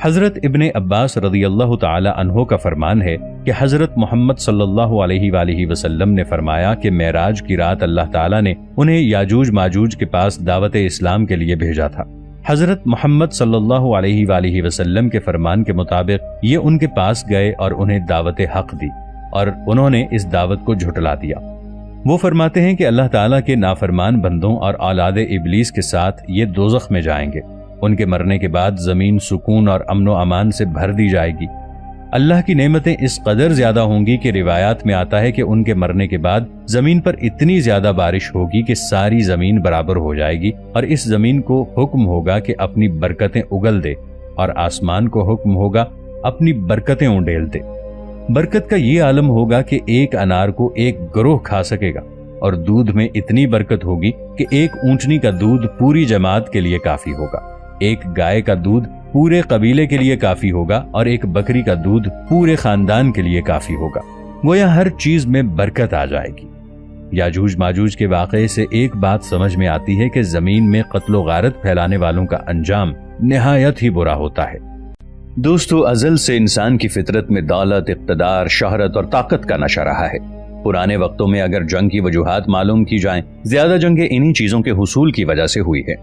Speaker 1: حضرت ابن عباس رضی اللہ تعالی عنہ کا فرمان ہے کہ حضرت محمد صلی اللہ علیہ وآلہ وسلم نے فرمایا کہ معراج کی رات اللہ تعالیٰ نے انہیں یاجوج ماجوج کے پاس دعوت اسلام کے لیے بھیجا تھا۔ حضرت محمد صلی اللہ علیہ وآلہ وسلم کے فرمان کے مطابق یہ ان کے پاس گئے اور انہیں دعوت حق دی، اور انہوں نے اس دعوت کو جھٹلا دیا۔ وہ فرماتے ہیں کہ اللہ تعالیٰ کے نافرمان بندوں اور اولاد ابلیس کے ساتھ یہ دوزخ میں جائیں گے۔ ان کے مرنے کے بعد زمین سکون اور امن و امان سے بھر دی جائے گی۔ اللہ کی نعمتیں اس قدر زیادہ ہوں گی کہ روایات میں آتا ہے کہ ان کے مرنے کے بعد زمین پر اتنی زیادہ بارش ہوگی کہ ساری زمین برابر ہو جائے گی، اور اس زمین کو حکم ہوگا کہ اپنی برکتیں اگل دے، اور آسمان کو حکم ہوگا اپنی برکتیں انڈیل دے۔ برکت کا یہ عالم ہوگا کہ ایک انار کو ایک گروہ کھا سکے گا، اور دودھ میں اتنی برکت ہوگی کہ ایک اونٹنی کا دودھ پوری جماعت کے لیے کافی ہوگا، ایک گائے کا دودھ پورے قبیلے کے لیے کافی ہوگا، اور ایک بکری کا دودھ پورے خاندان کے لیے کافی ہوگا۔ گویا ہر چیز میں برکت آ جائے گی۔ یاجوج ماجوج کے واقعے سے ایک بات سمجھ میں آتی ہے کہ زمین میں قتل و غارت پھیلانے والوں کا انجام نہایت ہی برا ہوتا ہے۔ دوستو، ازل سے انسان کی فطرت میں دولت، اقتدار، شہرت اور طاقت کا نشہ رہا ہے۔ پرانے وقتوں میں اگر جنگ کی وجوہات معلوم کی جائیں، زیادہ جنگیں انہی چیزوں کے حصول کی وجہ سے ہوئی ہے۔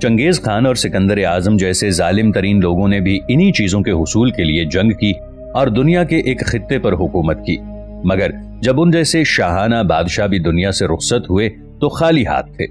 Speaker 1: چنگیز خان اور سکندر اعظم جیسے ظالم ترین لوگوں نے بھی انہی چیزوں کے حصول کے لیے جنگ کی اور دنیا کے ایک خطے پر حکومت کی، مگر جب ان جیسے شاہانہ بادشاہ بھی دنیا سے رخصت ہوئے تو خالی ہاتھ تھے۔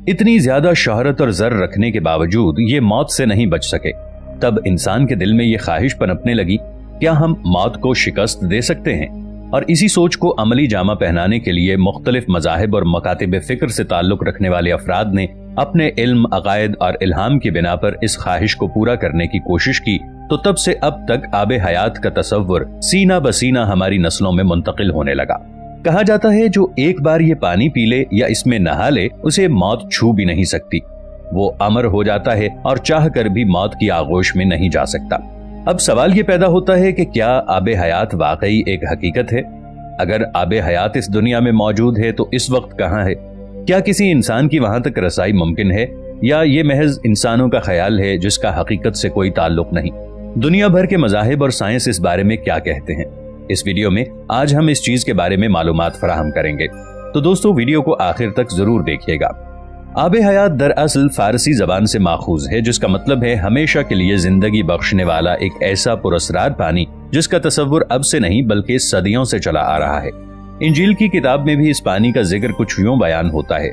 Speaker 1: اتنی زیادہ شہرت اور زر رکھنے کے باوجود یہ موت سے نہیں بچ سکے۔ تب انسان کے دل میں یہ خواہش پنپنے لگی، کیا ہم موت کو شکست دے سکتے ہیں؟ اور اسی سوچ کو عملی جامہ پہنانے کے لیے مختلف مذاہب اور مکاتب فکر سے تعلق رکھنے والے افراد نے اپنے علم، عقائد اور الہام کی بنا پر اس خواہش کو پورا کرنے کی کوشش کی، تو تب سے اب تک آب حیات کا تصور سینہ بسینہ ہماری نسلوں میں منتقل ہونے لگا۔ کہا جاتا ہے جو ایک بار یہ پانی پی لے یا اس میں نہا لے، اسے موت چھو بھی نہیں سکتی، وہ امر ہو جاتا ہے اور چاہ کر بھی موت کی آغوش میں نہیں جا سکتا۔ اب سوال یہ پیدا ہوتا ہے کہ کیا آب حیات واقعی ایک حقیقت ہے؟ اگر آب حیات اس دنیا میں موجود ہے تو اس وقت کہاں ہے؟ کیا کسی انسان کی وہاں تک رسائی ممکن ہے، یا یہ محض انسانوں کا خیال ہے جس کا حقیقت سے کوئی تعلق نہیں؟ دنیا بھر کے مذاہب اور سائنس اس بارے میں کیا کہتے ہیں؟ اس ویڈیو میں آج ہم اس چیز کے بارے میں معلومات فراہم کریں گے، تو دوستو ویڈیو کو آخر تک ضرور دیکھیے گا۔ آب حیات دراصل فارسی زبان سے ماخوذ ہے، جس کا مطلب ہے ہمیشہ کے لیے زندگی بخشنے والا ایک ایسا پراسرار پانی جس کا تصور اب سے نہیں بلکہ صدیوں سے چلا آ رہا ہے۔ انجیل کی کتاب میں بھی اس پانی کا ذکر کچھ یوں بیان ہوتا ہے،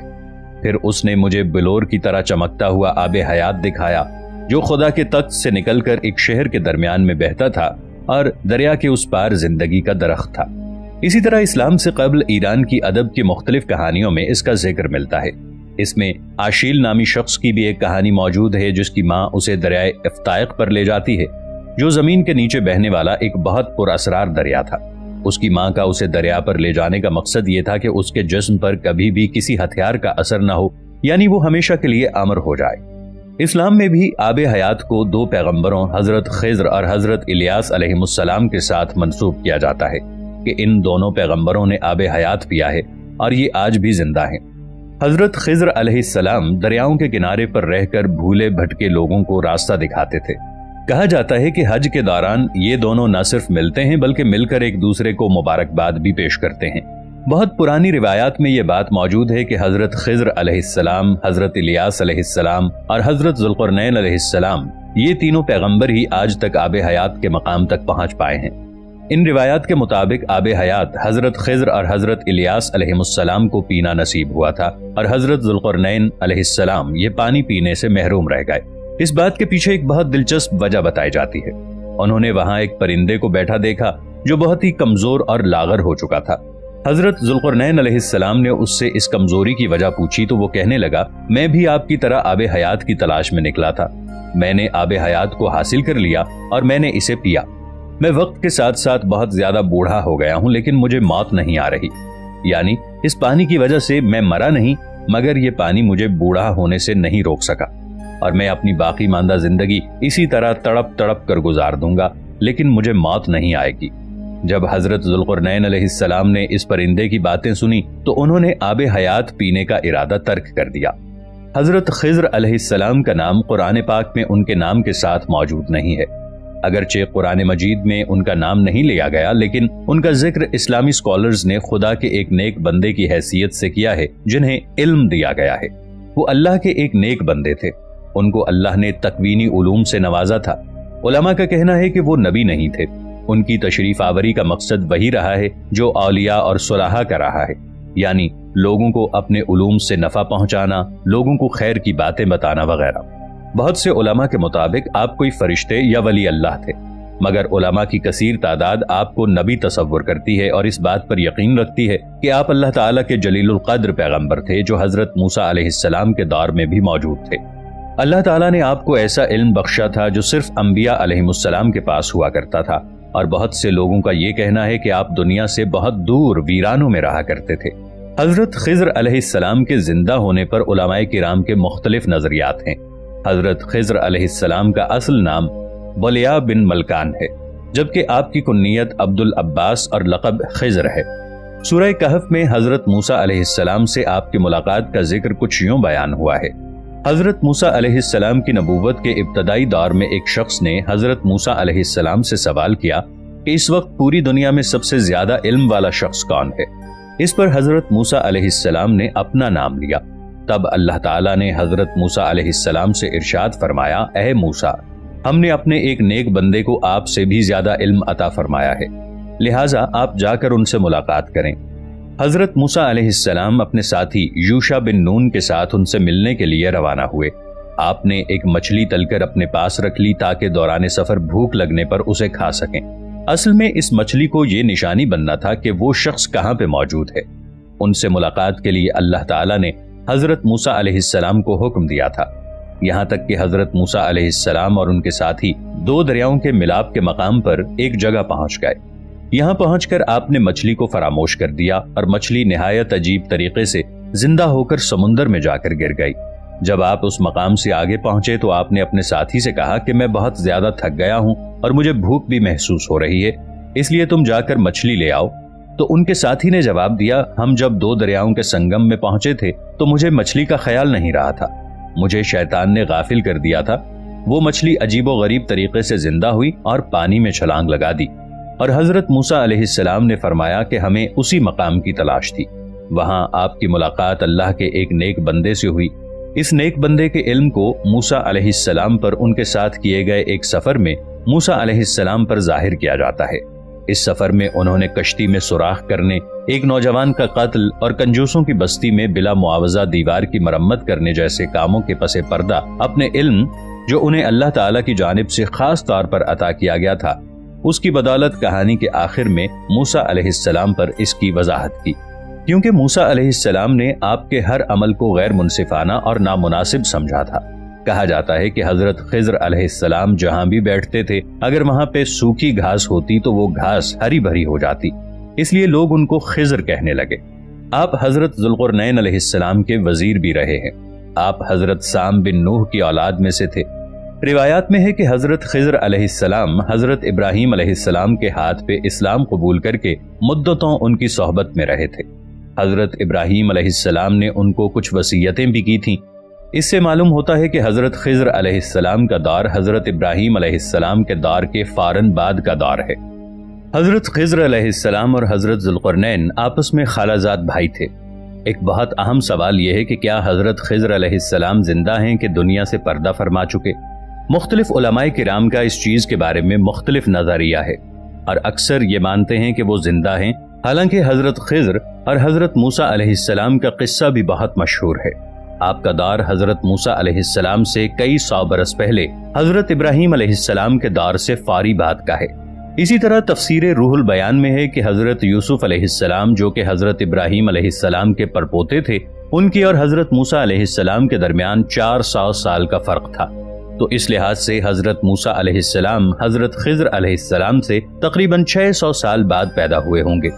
Speaker 1: پھر اس نے مجھے بلور کی طرح چمکتا ہوا آب حیات دکھایا جو خدا کے تخت سے نکل کر ایک شہر کے درمیان میں بہتا تھا اور دریا کے اس پار زندگی کا درخت تھا۔ اسی طرح اسلام سے قبل ایران کی ادب کی مختلف کہانیوں میں اس کا ذکر ملتا ہے۔ اس میں آشیل نامی شخص کی بھی ایک کہانی موجود ہے جس کی ماں اسے دریائے افتائق پر لے جاتی ہے، جو زمین کے نیچے بہنے والا ایک بہت پر اسرار دریا تھا۔ اس کی ماں کا اسے دریا پر لے جانے کا مقصد یہ تھا کہ اس کے جسم پر کبھی بھی کسی ہتھیار کا اثر نہ ہو، یعنی وہ ہمیشہ کے لیے امر ہو جائے۔ اسلام میں بھی آب حیات کو دو پیغمبروں حضرت خضر اور حضرت الیاس علیہ السلام کے ساتھ منسوب کیا جاتا ہے کہ ان دونوں پیغمبروں نے آب حیات پیا ہے اور یہ آج بھی زندہ ہیں۔ حضرت خضر علیہ السلام دریاؤں کے کنارے پر رہ کر بھولے بھٹکے لوگوں کو راستہ دکھاتے تھے۔ کہا جاتا ہے کہ حج کے دوران یہ دونوں نہ صرف ملتے ہیں بلکہ مل کر ایک دوسرے کو مبارکباد بھی پیش کرتے ہیں۔ بہت پرانی روایات میں یہ بات موجود ہے کہ حضرت خضر علیہ السلام، حضرت الیاس علیہ السلام اور حضرت ذوالقرنین علیہ السلام، یہ تینوں پیغمبر ہی آج تک آب حیات کے مقام تک پہنچ پائے ہیں۔ ان روایات کے مطابق آب حیات حضرت خضر اور حضرت الیاس علیہ السلام کو پینا نصیب ہوا تھا، اور حضرت ذوالقرنین علیہ السلام یہ پانی پینے سے محروم رہ گئے۔ اس بات کے پیچھے ایک بہت دلچسپ وجہ بتائی جاتی ہے۔ انہوں نے وہاں ایک پرندے کو بیٹھا دیکھا جو بہت ہی کمزور اور لاغر ہو چکا تھا۔ حضرت ذوالقرنین علیہ السلام نے اس سے اس کمزوری کی وجہ پوچھی تو وہ کہنے لگا، میں بھی آپ کی طرح آب حیات کی تلاش میں نکلا تھا، میں نے آب حیات کو حاصل کر لیا اور میں نے اسے پیا۔ میں وقت کے ساتھ ساتھ بہت زیادہ بوڑھا ہو گیا ہوں لیکن مجھے موت نہیں آ رہی، یعنی اس پانی کی وجہ سے میں مرا نہیں، مگر یہ پانی مجھے بوڑھا ہونے سے نہیں روک سکا، اور میں اپنی باقی ماندہ زندگی اسی طرح تڑپ تڑپ کر گزار دوں گا، لیکن مجھے موت نہیں آئے گی۔ جب حضرت ذوالقرنین علیہ السلام نے اس پرندے کی باتیں سنی تو انہوں نے آب حیات پینے کا ارادہ ترک کر دیا۔ حضرت خضر علیہ السلام کا نام قرآن پاک میں ان کے نام کے ساتھ موجود نہیں ہے، اگرچہ قرآن مجید میں ان کا نام نہیں لیا گیا، لیکن ان کا ذکر اسلامی سکولرز نے خدا کے ایک نیک بندے کی حیثیت سے کیا ہے جنہیں علم دیا گیا ہے۔ وہ اللہ کے ایک نیک بندے تھے، ان کو اللہ نے تکوینی علوم سے نوازا تھا۔ علماء کا کہنا ہے کہ وہ نبی نہیں تھے، ان کی تشریف آوری کا مقصد وہی رہا ہے جو اولیاء اور صلحاء کا رہا ہے، یعنی لوگوں کو اپنے علوم سے نفع پہنچانا، لوگوں کو خیر کی باتیں بتانا وغیرہ۔ بہت سے علماء کے مطابق آپ کوئی فرشتے یا ولی اللہ تھے، مگر علماء کی کثیر تعداد آپ کو نبی تصور کرتی ہے اور اس بات پر یقین رکھتی ہے کہ آپ اللہ تعالیٰ کے جلیل القدر پیغمبر تھے جو حضرت موسیٰ علیہ السلام کے دور میں بھی موجود تھے۔ اللہ تعالیٰ نے آپ کو ایسا علم بخشا تھا جو صرف انبیاء علیہ السلام کے پاس ہوا کرتا تھا، اور بہت سے لوگوں کا یہ کہنا ہے کہ آپ دنیا سے بہت دور ویرانوں میں رہا کرتے تھے۔ حضرت خضر علیہ السلام کے زندہ ہونے پر علماء کرام کے مختلف نظریات ہیں۔ حضرت خضر علیہ السلام کا اصل نام بلیہ بن ملکان ہے، جبکہ آپ کی کنیت عبد العباس اور لقب خضر ہے۔ سورہ کہف میں حضرت موسیٰ علیہ السلام سے آپ کی ملاقات کا ذکر کچھ یوں بیان ہوا ہے۔ حضرت موسیٰ علیہ السلام کی نبوت کے ابتدائی دور میں ایک شخص نے حضرت موسیٰ علیہ السلام سے سوال کیا کہ اس وقت پوری دنیا میں سب سے زیادہ علم والا شخص کون ہے؟ اس پر حضرت موسیٰ علیہ السلام نے اپنا نام لیا۔ تب اللہ تعالیٰ نے حضرت موسیٰ علیہ السلام سے ارشاد فرمایا، اے موسیٰ، ہم نے اپنے ایک نیک بندے کو آپ سے بھی زیادہ علم عطا فرمایا ہے، لہٰذا آپ جا کر ان سے ملاقات کریں۔ حضرت موسیٰ علیہ السلام اپنے ساتھی یوشع بن نون کے ساتھ ان سے ملنے کے لیے روانہ ہوئے۔ آپ نے ایک مچھلی تل کر اپنے پاس رکھ لی تاکہ دوران سفر بھوک لگنے پر اسے کھا سکیں۔ اصل میں اس مچھلی کو یہ نشانی بننا تھا کہ وہ شخص کہاں پہ موجود ہے۔ ان سے ملاقات کے لیے اللہ تعالیٰ نے حضرت موسیٰ علیہ السلام کو حکم دیا تھا، یہاں تک کہ حضرت موسیٰ علیہ السلام اور ان کے ساتھی دو دریاؤں کے ملاپ کے مقام پر ایک جگہ پہنچ گئے۔ یہاں پہنچ کر آپ نے مچھلی کو فراموش کر دیا اور مچھلی نہایت عجیب طریقے سے زندہ ہو کر سمندر میں جا کر گر گئی۔ جب آپ اس مقام سے آگے پہنچے تو آپ نے اپنے ساتھی سے کہا کہ میں بہت زیادہ تھک گیا ہوں اور مجھے بھوک بھی محسوس ہو رہی ہے، اس لیے تم جا کر مچھلی لے آؤ۔ تو ان کے ساتھی نے جواب دیا، ہم جب دو دریاؤں کے سنگم میں پہنچے تھے تو مجھے مچھلی کا خیال نہیں رہا تھا، مجھے شیطان نے غافل کر دیا تھا۔ وہ مچھلی عجیب و غریب طریقے سے زندہ ہوئی اور پانی میں چھلانگ لگا دی، اور حضرت موسیٰ علیہ السلام نے فرمایا کہ ہمیں اسی مقام کی تلاش تھی۔ وہاں آپ کی ملاقات اللہ کے ایک نیک بندے سے ہوئی۔ اس نیک بندے کے علم کو موسیٰ علیہ السلام پر ان کے ساتھ کیے گئے ایک سفر میں موسیٰ علیہ السلام پر ظاہر کیا جاتا ہے۔ اس سفر میں انہوں نے کشتی میں سوراخ کرنے، ایک نوجوان کا قتل اور کنجوسوں کی بستی میں بلا معاوضہ دیوار کی مرمت کرنے جیسے کاموں کے پس پردہ اپنے علم، جو انہیں اللہ تعالیٰ کی جانب سے خاص طور پر عطا کیا گیا تھا، اس کی بدولت کہانی کے آخر میں موسیٰ علیہ السلام پر اس کی وضاحت کی۔ کیونکہ موسیٰ علیہ السلام نے آپ کے ہر عمل کو غیر منصفانہ اور نامناسب سمجھا تھا۔ کہا جاتا ہے کہ حضرت خضر علیہ السلام جہاں بھی بیٹھتے تھے، اگر وہاں پہ سوکھی گھاس ہوتی تو وہ گھاس ہری بھری ہو جاتی، اس لیے لوگ ان کو خضر کہنے لگے۔ آپ حضرت ذوالقرنین علیہ السلام کے وزیر بھی رہے ہیں۔ آپ حضرت سام بن نوح کی اولاد میں سے تھے۔ روایات میں ہے کہ حضرت خضر علیہ السلام حضرت ابراہیم علیہ السلام کے ہاتھ پہ اسلام قبول کر کے مدتوں ان کی صحبت میں رہے تھے۔ حضرت ابراہیم علیہ السلام نے ان کو کچھ وصیتیں بھی کی تھیں۔ اس سے معلوم ہوتا ہے کہ حضرت خضر علیہ السلام کا دور حضرت ابراہیم علیہ السلام کے دور کے فوراً بعد کا دور ہے۔ حضرت خضر علیہ السلام اور حضرت ذوالقرنین آپس میں خالہ زاد بھائی تھے۔ ایک بہت اہم سوال یہ ہے کہ کیا حضرت خضر علیہ السلام زندہ ہیں کہ دنیا سے پردہ فرما چکے؟ مختلف علماء کرام کا اس چیز کے بارے میں مختلف نظریہ ہے، اور اکثر یہ مانتے ہیں کہ وہ زندہ ہیں، حالانکہ حضرت خضر اور حضرت موسیٰ علیہ السلام کا قصہ بھی بہت مشہور ہے۔ آپ کا دور حضرت موسیٰ علیہ السلام سے کئی 100 برس پہلے حضرت ابراہیم علیہ السلام کے دور سے فوری بعد کا ہے۔ اسی طرح تفسیر روح البیان میں ہے کہ حضرت یوسف علیہ السلام جو کہ حضرت ابراہیم علیہ السلام کے پڑپوتے تھے، ان کی اور حضرت موسیٰ علیہ السلام کے درمیان 400 سال کا فرق تھا، تو اس لحاظ سے حضرت موسیٰ علیہ السلام حضرت خضر علیہ السلام سے تقریباً 600 سال بعد پیدا ہوئے ہوں گے۔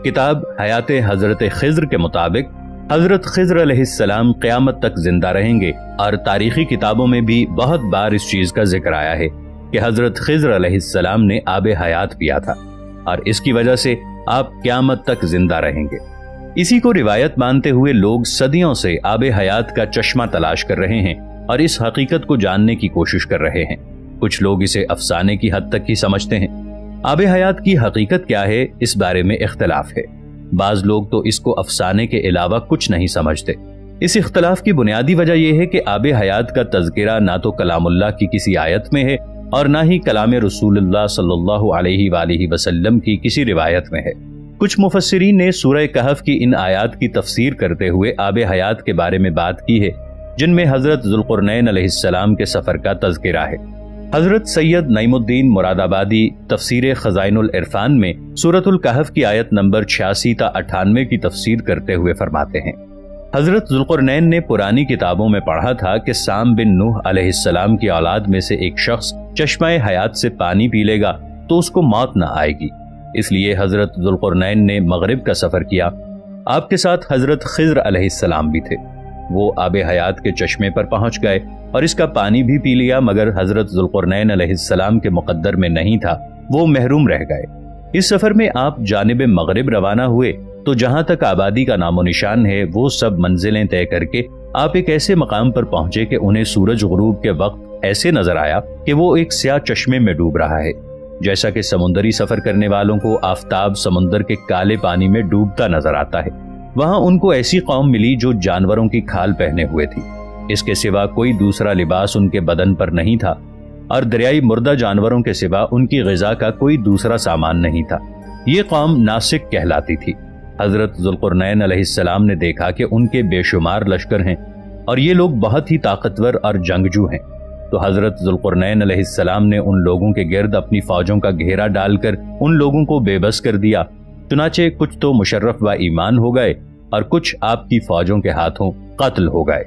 Speaker 1: کتاب حیات حضرت خضر کے مطابق حضرت خضر علیہ السلام قیامت تک زندہ رہیں گے، اور تاریخی کتابوں میں بھی بہت بار اس چیز کا ذکر آیا ہے کہ حضرت خضر علیہ السلام نے آب حیات پیا تھا، اور اس کی وجہ سے آپ قیامت تک زندہ رہیں گے۔ اسی کو روایت مانتے ہوئے لوگ صدیوں سے آب حیات کا چشمہ تلاش کر رہے ہیں اور اس حقیقت کو جاننے کی کوشش کر رہے ہیں۔ کچھ لوگ اسے افسانے کی حد تک ہی سمجھتے ہیں۔ آب حیات کی حقیقت کیا ہے، اس بارے میں اختلاف ہے۔ بعض لوگ تو اس کو افسانے کے علاوہ کچھ نہیں سمجھتے۔ اس اختلاف کی بنیادی وجہ یہ ہے کہ آب حیات کا تذکرہ نہ تو کلام اللہ کی کسی آیت میں ہے اور نہ ہی کلام رسول اللہ صلی اللہ علیہ وآلہ وسلم کی کسی روایت میں ہے۔ کچھ مفسرین نے سورہ کہف کی ان آیات کی تفسیر کرتے ہوئے آب حیات کے بارے میں بات کی ہے، جن میں حضرت ذوالقرنین علیہ السلام کے سفر کا تذکرہ ہے۔ حضرت سید نعیم الدین مراد آبادی تفسیر خزائن العرفان میں سورۃ الکہف کی آیت نمبر 86 تا 98 کی تفسیر کرتے ہوئے فرماتے ہیں، حضرت ذوالقرنین نے پرانی کتابوں میں پڑھا تھا کہ سام بن نوح علیہ السلام کی اولاد میں سے ایک شخص چشمہ حیات سے پانی پی لے گا تو اس کو موت نہ آئے گی۔ اس لیے حضرت ذوالقرنین نے مغرب کا سفر کیا۔ آپ کے ساتھ حضرت خضر علیہ السلام بھی تھے۔ وہ آب حیات کے چشمے پر پہنچ گئے اور اس کا پانی بھی پی لیا، مگر حضرت ذوالقرنین علیہ السلام کے مقدر میں نہیں تھا، وہ محروم رہ گئے۔ اس سفر میں آپ جانب مغرب روانہ ہوئے تو جہاں تک آبادی کا نام و نشان ہے وہ سب منزلیں طے کر کے آپ ایک ایسے مقام پر پہنچے کہ انہیں سورج غروب کے وقت ایسے نظر آیا کہ وہ ایک سیاہ چشمے میں ڈوب رہا ہے، جیسا کہ سمندری سفر کرنے والوں کو آفتاب سمندر کے کالے پانی میں ڈوبتا نظر آتا ہے۔ وہاں ان کو ایسی قوم ملی جو جانوروں کی کھال پہنے ہوئے تھی، اس کے سوا کوئی دوسرا لباس ان کے بدن پر نہیں تھا، اور دریائی مردہ جانوروں کے سوا ان کی غذا کا کوئی دوسرا سامان نہیں تھا۔ یہ قوم ناسک کہلاتی تھی۔ حضرت ذوالقرنین علیہ السلام نے دیکھا کہ ان کے بے شمار لشکر ہیں اور یہ لوگ بہت ہی طاقتور اور جنگجو ہیں، تو حضرت ذوالقرنین علیہ السلام نے ان لوگوں کے گرد اپنی فوجوں کا گھیرا ڈال کر ان لوگوں کو بے بس کر دیا۔ چنانچہ کچھ تو مشرف و ایمان ہو گئے اور کچھ آپ کی فوجوں کے ہاتھوں قتل ہو گئے۔